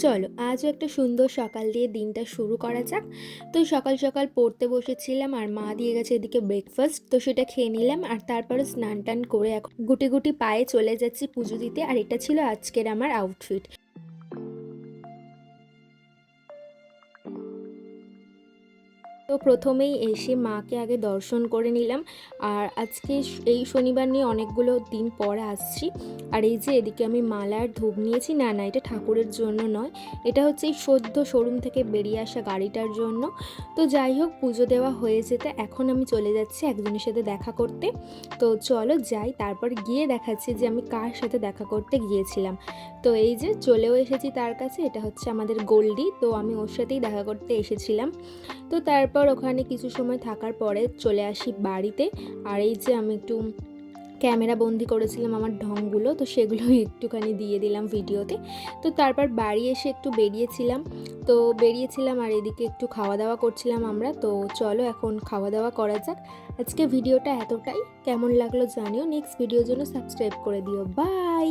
চলো আজও একটা সুন্দর সকাল দিয়ে দিনটা শুরু করা যাক। তো সকাল সকাল পড়তে বসেছিলাম আর মা দিয়ে গেছে এদিকে ব্রেকফাস্ট, তো সেটা খেয়ে নিলাম আর তারপরে স্নান টান করে এখন গুটি গুটি পায়ে চলে যাচ্ছি পুজো দিতে। আর এটা ছিল আজকের আমার আউটফিট। তো প্রথমেই এসে মাকে আগে দর্শন করে নিলাম। আর আজকে এই শনিবার নিয়ে অনেকগুলো দিন পর আসছি। আর এই যে এদিকে আমি মালা আর ধূপ নিয়েছি, না না এটা ঠাকুরের জন্য নয়, এটা হচ্ছে এই সদ্য শোরুম থেকে বেরিয়ে আসা গাড়িটার জন্য। তো যাই হোক, পুজো দেওয়া হয়ে যেতে এখন আমি চলে যাচ্ছি একজনের সাথে দেখা করতে। তো চলো যাই, তারপর গিয়ে দেখাচ্ছি যে আমি কার সাথে দেখা করতে গিয়েছিলাম। তো এই যে চলেও এসেছি তার কাছে, এটা হচ্ছে আমাদের গোল্ডি। তো আমি ওর সাথেই দেখা করতে এসেছিলাম। তো তারপর ওখানে কিছু সময় থাকার পরে চলে আসি বাড়িতে। আর এই যে আমি একটু ক্যামেরা বন্দি করেছিলাম আমার ঢংগুলো, তো সেগুলো একটুখানি দিয়ে দিলাম ভিডিওতে। তো তারপর বাড়ি এসে একটু বেরিয়েছিলাম আর এদিকে একটু খাওয়া দাওয়া করছিলাম আমরা। তো চলো এখন খাওয়া দাওয়া করা যাক। আজকে ভিডিওটা এতটাই, কেমন লাগলো জানিও। নেক্সট ভিডিওর জন্য সাবস্ক্রাইব করে দিও। বাই।